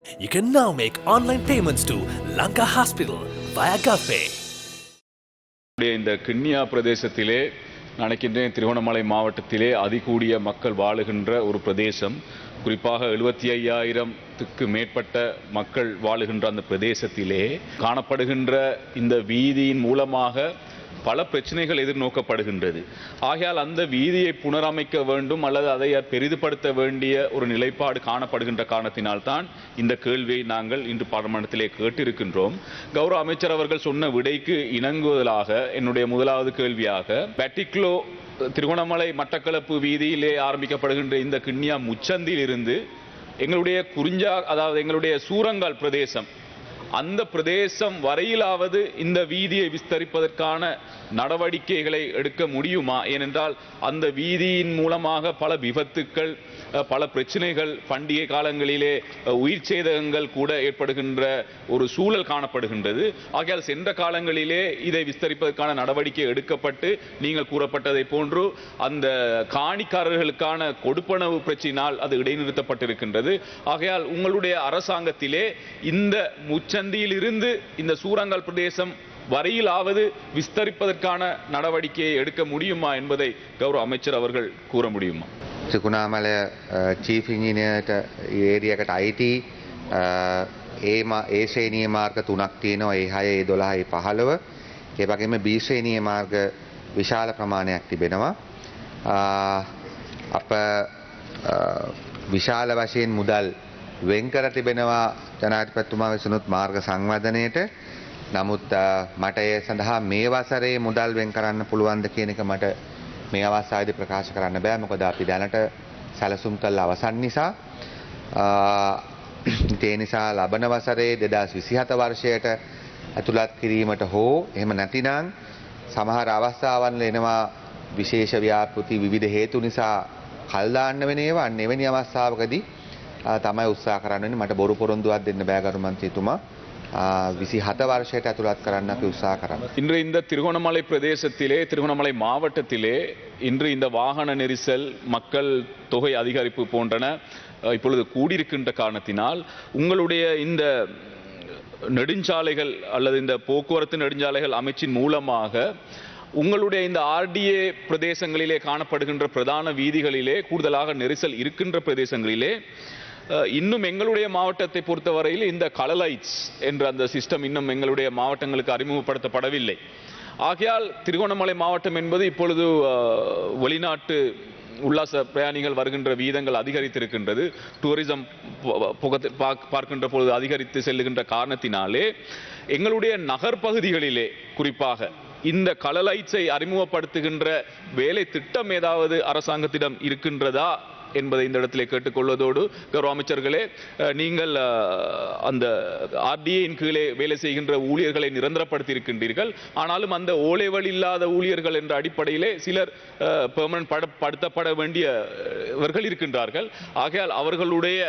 You can now make online payments to Lanka Hospital via GovPay. இந்த கிண்ணியா பிரதேசத்திலே நினைக்கின்றேன் திருவண்ணாமலை மாவட்டத்திலே அதிகூடிய மக்கள் வாழுகின்ற ஒரு பிரதேசம். குறிப்பாக 75,000க்கு மேற்பட்ட மக்கள் வாழுகின்ற அந்த பிரதேசத்திலே காணப்படுகின்ற இந்த வீதியின் மூலமாக பல பிரச்சனைகள் எதிர்நோக்கப்படுகின்றது. ஆகையால் அந்த வீதியை புனரமைக்க வேண்டும் அல்லது அதை பெரிதுபடுத்த வேண்டிய ஒரு நிலைப்பாடு காணப்படுகின்ற காரணத்தினால்தான் இந்த கேள்வியை நாங்கள் இன்று பாராளுமன்றத்திலே கேட்டிருக்கின்றோம். கௌரவ அமைச்சர் அவர்கள் சொன்ன விடைக்கு இணங்குவதாக என்னுடைய முதலாவது கேள்வியாக பெட்டிக்லோ திருவண்ணாமலை மட்டக்களப்பு வீதியிலே ஆரம்பிக்கப்படுகின்ற இந்த கிண்ணியா முச்சந்தியில் இருந்து எங்களுடைய குறிஞ்சா அதாவது எங்களுடைய சூரங்கால் பிரதேசம் அந்த பிரதேசம் வரையிலாவது இந்த வீதியை விஸ்தரிப்பதற்கான நடவடிக்கைகளை எடுக்க முடியுமா? ஏனென்றால் அந்த வீதியின் மூலமாக பல விபத்துக்கள் பல பிரச்சனைகள் பண்டிகை காலங்களிலே உயிர் சேதங்கள் கூட ஏற்படுகின்ற ஒரு சூழல் காணப்படுகின்றது. ஆகையால் சென்ற காலங்களிலே இதை விஸ்தரிப்பதற்கான நடவடிக்கை எடுக்கப்பட்டு நீங்கள் கூறப்பட்டதை போன்று அந்த காணிக்காரர்களுக்கான கொடுப்பனவு பிரச்சினால் அது இடைநிறுத்தப்பட்டிருக்கின்றது. ஆகையால் உங்களுடைய அரசாங்கத்திலே இந்த முச்சந்தியில் இருந்து இந்த சூரங்கால் பிரதேசம் வரையிலாவது விஸ்தரிப்பதற்கான நடவடிக்கையை எடுக்க முடியுமா என்பதை கௌரவ அமைச்சர் அவர்கள் கூற முடியுமா? ත්‍රිකුණාමලය චීෆ් ඉංජිනේර්ට ඒරියකට අයිති ඒ ශ්‍රේණියේ මාර්ග 3ක් තියෙනවා. ඒ 6, ඒ 12, ඒ 15. ඒ වගේම B ශ්‍රේණියේ මාර්ග විශාල ප්‍රමාණයක් තිබෙනවා. අප විශාල වශයෙන් මුදල් වෙන් කර තිබෙනවා ජනාධිපතිතුමා විසිනුත් මාර්ග සංවර්ධනයට. නමුත් මට ඒ සඳහා මේ වසරේ මුදල් වෙන් කරන්න පුළුවන්ද කියන එක මට මේ අවස්ථාවේදී ප්‍රකාශ කරන්න බෑ. මොකද අපි දැනට සැලසුම් කළ අවසන් නිසා. ඒ නිසා ලබන වසරේ 2027 වර්ෂයට ඇතුළත් කිරීමට හෝ එහෙම නැතිනම් සමහර අවස්ථාවන් එනවා විශේෂ ව්‍යාපෘති විවිධ හේතු නිසා කල් දාන්න වෙන ඒවා. අන්න එවැනි අවස්ථාවකදී තමයි උත්සාහ කරන්නේ. මට බොරු පොරොන්දුවක් දෙන්න බෑ ගරු මන්ත්‍රීතුමා. 27 வருஷයට ඇතුළත් කරන්න අපි උත්සාහ කරනවා. இன்று இந்த திருகோணமலை பிரதேசத்திலே திருகோணமலை மாவட்டத்திலே இன்று இந்த வாகன நெரிசல் மக்கள் தொகை அதிகரிப்பு போன்றன இப்பொழுது கூடியிருக்கின்ற காரணத்தினால் உங்களுடைய இந்த நெடுஞ்சாலைகள் அல்லது இந்த போக்குவரத்து நெடுஞ்சாலைகள் அமைச்சின் மூலமாக உங்களுடைய இந்த ஆர்டிஏ பிரதேசங்களிலே காணப்படுகின்ற பிரதான வீதிகளிலே கூடுதலாக நெரிசல் இருக்கின்ற பிரதேசங்களிலே இன்னும் எங்களுடைய மாவட்டத்தை பொறுத்தவரையில் இந்த கலலைட்ஸ் என்ற அந்த சிஸ்டம் இன்னும் எங்களுடைய மாவட்டங்களுக்கு அறிமுகப்படுத்தப்படவில்லை. ஆகையால் திருகோணமலை மாவட்டம் என்பது இப்பொழுது வெளிநாட்டு உல்லாச பிரயாணிகள் வருகின்ற வீதங்கள் அதிகரித்திருக்கின்றது. டூரிசம் பார்க்கின்ற பொழுது அதிகரித்து செல்லுகின்ற காரணத்தினாலே எங்களுடைய நகர் பகுதிகளிலே குறிப்பாக இந்த கலலைட்ஸை அறிமுகப்படுத்துகின்ற வேலை திட்டம் ஏதாவது அரசாங்கத்திடம் இருக்கின்றதா என்பதை இந்த இடத்திலே கேட்டுக்கொள்வதோடு கௌரவ அமைச்சர்களே, நீங்கள் அந்த ஆர்டிஏயின் கீழே வேலை செய்கின்ற ஊழியர்களை நிரந்தரப்படுத்தி இருக்கின்றீர்கள். ஆனாலும் அந்த ஓலைவழி இல்லாத ஊழியர்கள் என்ற அடிப்படையிலே சிலர் பெர்மனன்ட் படுத்தப்பட வேண்டியவர்கள் இருக்கின்றார்கள். ஆகையால் அவர்களுடைய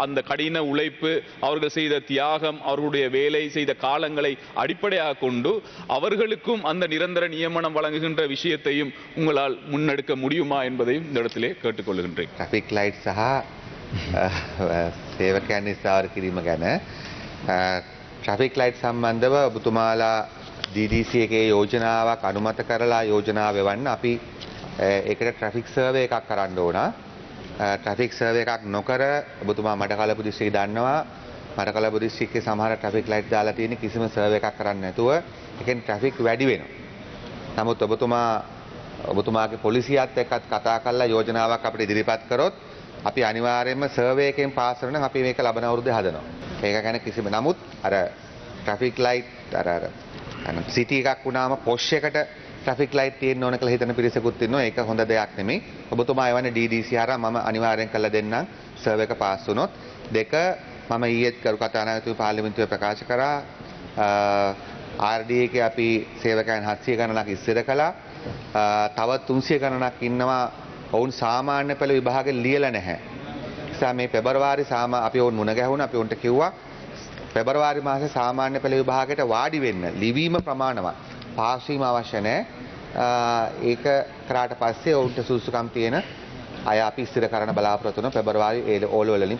அந்த கடின உழைப்பு, அவர்கள் செய்த தியாகம், அவர்களுடைய வேலை செய்த காலங்களை அடிப்படையாக கொண்டு அவர்களுக்கும் அந்த நிரந்தர நியமனம் வழங்குகின்ற விஷயத்தையும் உங்களால் முன்னெடுக்க முடியுமா என்பதையும் இந்த இடத்திலே கேட்டுக்கொள்கின்றேன். ට්‍රැෆික් ලයිට් සහ සේවකයන් ස්ථාවර කිරීම ගැන ට්‍රැෆික් ලයිට් සම්බන්ධව ඔබතුමාලා DDC එකේ යෝජනාවක් අනුමත කරලා යෝජනාව එවන්න අපි ඒකට ට්‍රැෆික් සර්වේ එකක් කරන්න ඕන. ට්‍රැෆික් සර්වේ එකක් නොකර ඔබතුමා මඩකලපු දිස්ත්‍රික්කේ දන්නවා මඩකලපු දිස්ත්‍රික්කේ සමහර ට්‍රැෆික් ලයිට් දාලා තියෙන කිසිම සර්වේ එකක් කරන්නේ නැතුව ඒකෙන් ට්‍රැෆික් වැඩි වෙනවා. නමුත් ඔබතුමාගේ පොලිසියත් එක්කත් කතා කරලා යෝජනාවක් අපිට ඉදිරිපත් කරොත් අපි අනිවාර්යයෙන්ම සර්වේ එකෙන් පාස් කරන අපි මේක ලබන අවුරුද්දේ හදනවා. ඒක ගැන කිසිම නමුත් අර ට්‍රැෆික් ලයිට් අර සිටි එකක් වුණාම පොෂ් එකට ට්‍රැෆික් ලයිට් තියෙන්න ඕන කියලා හිතන පිරිසකුත් ඉන්නවා. ඒක හොඳ දෙයක් නෙමෙයි. ඔබතුමා එවන්නේ DDC හරහා මම අනිවාර්යෙන් කළා දෙන්නම් සර්වේ එක පාස් වුණොත්. දෙක මම ඊයේත් කරු කතානායකතුමා පාර්ලිමේන්තුවේ ප්‍රකාශ කරා RDA එකේ අපි සේවකයන් 700 ගණනක් ඉස්සර කළා. තව 300 ගණනක් ඉන්නවා ඔවුන් සාමාන්‍ය පෙළ විභාගෙ ලියලා නැහැ. නිසා මේ පෙබරවාරි අපි ඔවුන් මුණ ගැහුණා. අපි ඔවුන්ට කිව්වා පෙබරවාරි මාසේ සාමාන්‍ය පෙළ විභාගයට වාඩි වෙන්න ලිවීම ප්‍රමාණවත්. පාස් වීම අවශ්‍ය නැහැ. ඒක කරාට පස්සේ ඔවුන්ට සුසුකම් තියෙන අය අපි ඉස්තර කරන බලාපොරොත්තු වෙන පෙබරවාරි ඕල වලින්